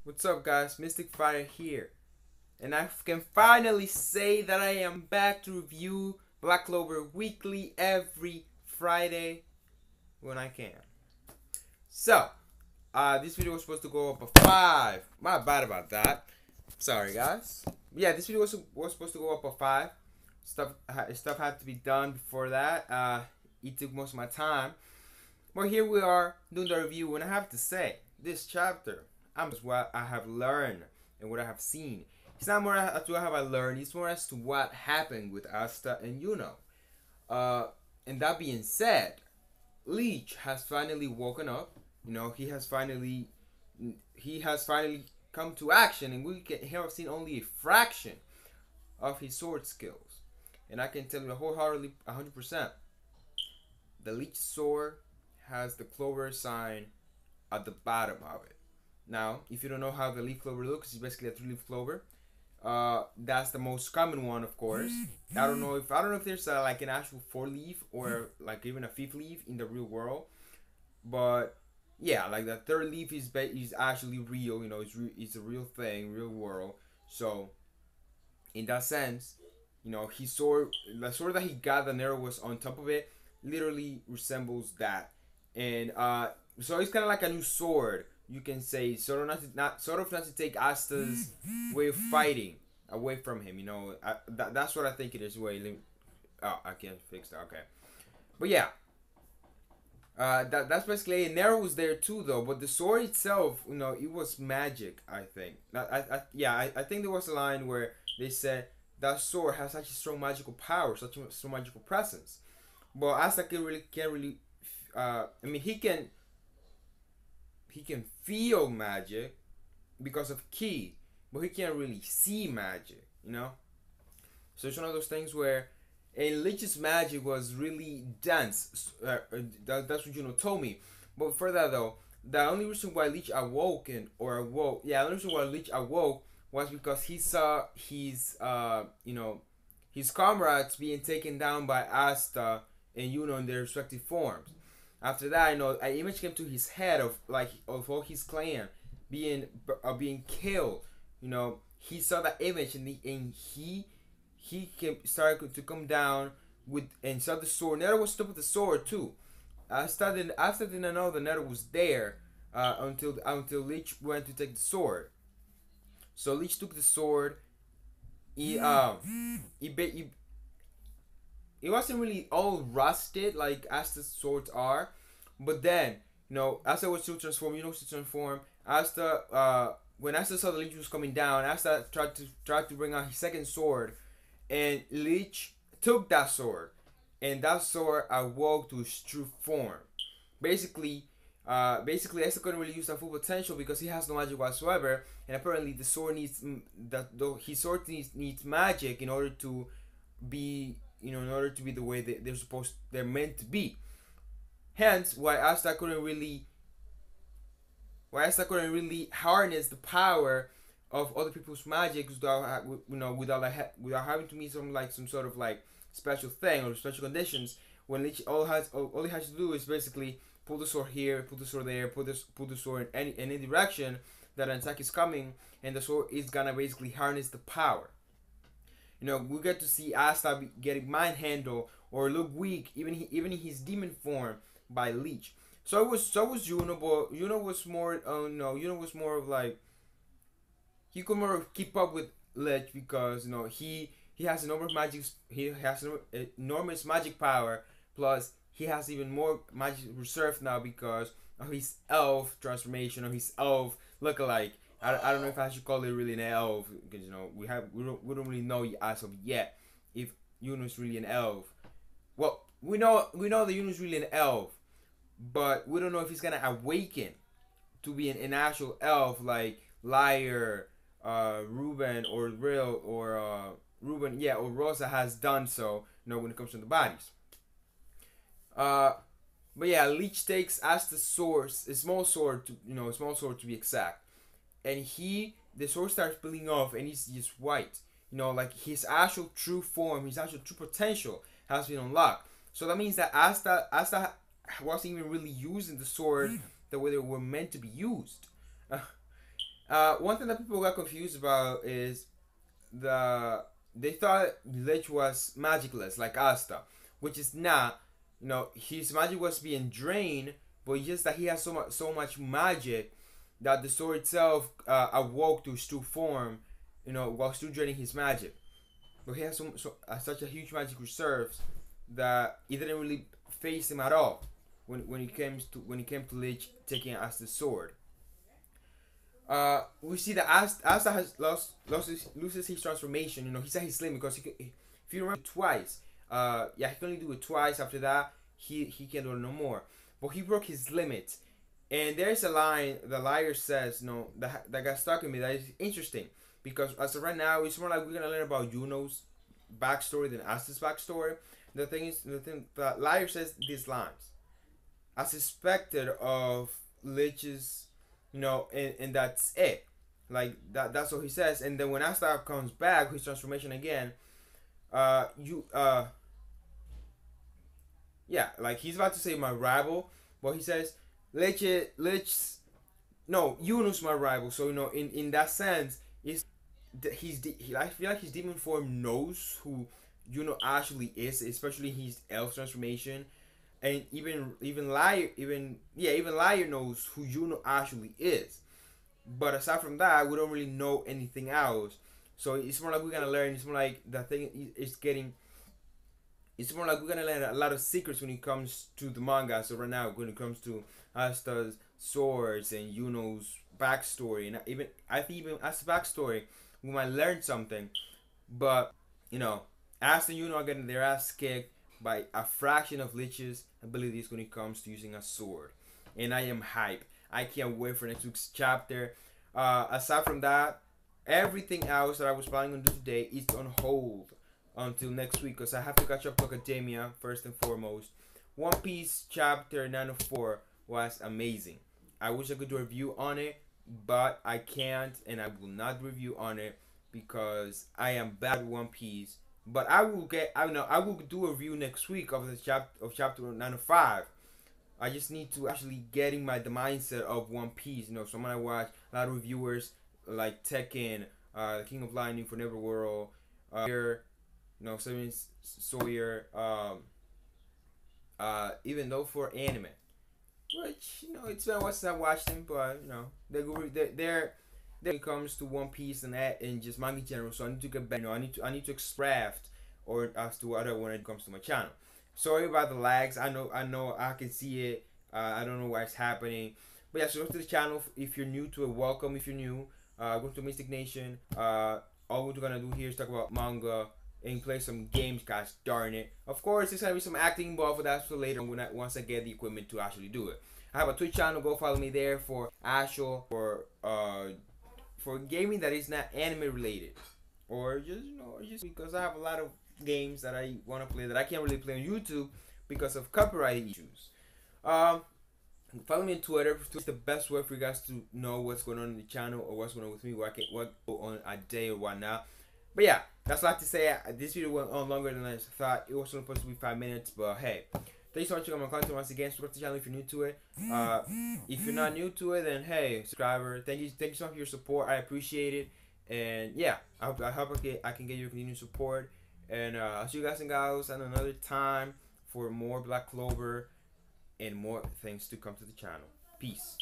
What's up, guys? Mystic Fire here, and I can finally say that I am back to review Black Clover weekly every Friday when I can. So, this video was supposed to go up a 5. My bad about that. Sorry, guys. Yeah, this video was supposed to go up a 5. Stuff had to be done before that. It took most of my time. But here we are doing the review, and I have to say, this chapter, I'm just what I have learned and what I have seen. It's not more as to what have I learned, it's more as to what happened with Asta and Yuno. And that being said, Licht has finally woken up. You know, he has finally come to action, and we have seen only a fraction of his sword skills. And I can tell you wholeheartedly, 100%, the Licht sword has the Clover sign at the bottom of it. Now, if you don't know how the leaf clover looks, it's basically a 3-leaf clover. That's the most common one, of course. I don't know if there's like an actual 4-leaf or like even a 5th leaf in the real world, but yeah, like the 3rd leaf is actually real. You know, it's a real thing, real world. So in that sense, you know, the sword that he got, the arrow was on top of it, literally resembles that, and so it's kind of like a new sword, you can say, sort of not to take Asta's way of fighting away from him. You know, that's what I think it is. Oh, I can't fix that. Okay, but yeah, that's basically an arrow was there too, though. But the sword itself, you know, it was magic. I think. I think there was a line where they said that sword has such a strong magical power, such a strong magical presence. But Asta can't really. I mean, he can feel magic because of Ki, but he can't really see magic, you know? So it's one of those things where Lich's magic was really dense. That's what Yuno told me. But for that though, the only reason why Lich the only reason why Lich awoke was because he saw his comrades being taken down by Asta and Yuno in their respective forms. After that, you know, an image came to his head of all his clan being killed. You know, he saw that image, and started to come down and saw the sword. Nero was still with the sword too. Asta didn't know the Nero was there until Lich went to take the sword. So Lich took the sword. He it wasn't really all rusted like Asta's swords are, but then, you know, Asta was still transformed. You know, to transform. When Asta saw the Lich was coming down, Asta tried to bring out his second sword, and Lich took that sword, and that sword awoke to its true form. Basically, Asta couldn't really use that full potential because he has no magic whatsoever, and apparently the sword his sword needs magic in order to be the way they're meant to be. Hence, why Asta couldn't really harness the power of other people's magic without having to meet some sort of like special thing or special conditions. When all he has to do is basically pull the sword here, pull the sword there, pull the sword in any direction that an attack is coming, and the sword is gonna basically harness the power. You know, we get to see Asta getting mind handled or look weak, even in his demon form, by Lich. So was Yuno, but Yuno was more. Yuno was more of like he could more keep up with Lich because he has enormous magic. He has enormous magic power. Plus, he has even more magic reserved now because of his elf transformation or his elf lookalike. I don't know if I should call it really an elf because we don't really know as of yet if Yuno is really an elf. Well, we know that Yuno is really an elf, but we don't know if he's gonna awaken to be an actual elf like Liar, Ruben or Real or or Rosa has done so. When it comes to the bodies. But yeah, Leech takes as the source a small sword to be exact, and the sword starts peeling off, and he's just white. Like his actual true form, his actual true potential has been unlocked. So that means that Asta wasn't even really using the sword the way they were meant to be used. One thing that people got confused about is they thought Lich was magicless like Asta, which is not. You know, his magic was being drained, but it's just that he has so much magic that the sword itself awoke to its true form. You know, while still draining his magic. But he has such a huge magic reserves that it didn't really face him at all when he came to Lich taking Asta's sword. We see that Asta has loses his transformation. You know, he said he's slim because if you remember twice, yeah, he can only do it twice. After that, he can't do it no more. But he broke his limit. And there's a line the liar says, you know, that got stuck in me. That is interesting because as of right now, it's more like we're gonna learn about Yuno's backstory than Asta's backstory. The liar says these lines. I suspected of Lich's, you know, and that's it. Like that's what he says. And then when Asta comes back, his transformation again, yeah, like he's about to say my rival, but he says Lich's no, Yuno's my rival. So you know, in that sense, I feel like his demon form knows who Yuno actually is, especially his elf transformation, and even Liar knows who Yuno actually is. But aside from that, we don't really know anything else. So it's more like we're gonna learn. It's more like the thing is getting. It's more like we're gonna learn a lot of secrets when it comes to the manga. So right now, when it comes to Asta's swords and Yuno's backstory, and I think even Asta's backstory, we might learn something. But you know, Asta and Yuno are getting their ass kicked by a fraction of Lich's abilities when it comes to using a sword, and I am hype. I can't wait for next week's chapter. Aside from that, everything else that I was planning on doing today is on hold until next week because I have to catch up to Academia first and foremost. One Piece chapter 904 was amazing. I wish I could do a review on it, but I can't, and I will not review on it because I am bad with One Piece. But I will do a review next week of the chapter 905. I just need to actually get in the mindset of One Piece, you know. So I'm gonna watch a lot of reviewers like Tekken, King of Lightning for Neverworld, here, you know, Seven Sawyer, even though for anime, which you know it's been a while since I watched them, but you know they're when it comes to One Piece and that and just manga in general. So I need to get back. You know, I need to craft or as to what I want when it comes to my channel. Sorry about the lags. I know I can see it. I don't know why it's happening. But yeah, so go to the channel if you're new to it. Welcome if you're new. Go to Mystic Nation. All we're gonna do here is talk about manga and play some games. Gosh darn it! Of course, there's gonna be some acting involved, but that's for later once I get the equipment to actually do it. I have a Twitch channel. Go follow me there for actual for gaming that is not anime related, or just just because I have a lot of games that I want to play that I can't really play on YouTube because of copyright issues. Follow me on Twitter. It's the best way for you guys to know what's going on in the channel or what's going on with me, what go on a day or whatnot. But yeah, that's a lot to say. This video went on longer than I thought. It was supposed to be 5 minutes, but hey. Thanks so much for checking out my content once again. Subscribe to the channel if you're new to it. If you're not new to it, then hey, subscriber. Thank you so much for your support. I appreciate it. And yeah, I hope I can get your continued support. And I'll see you guys and gals at another time for more Black Clover and more things to come to the channel. Peace.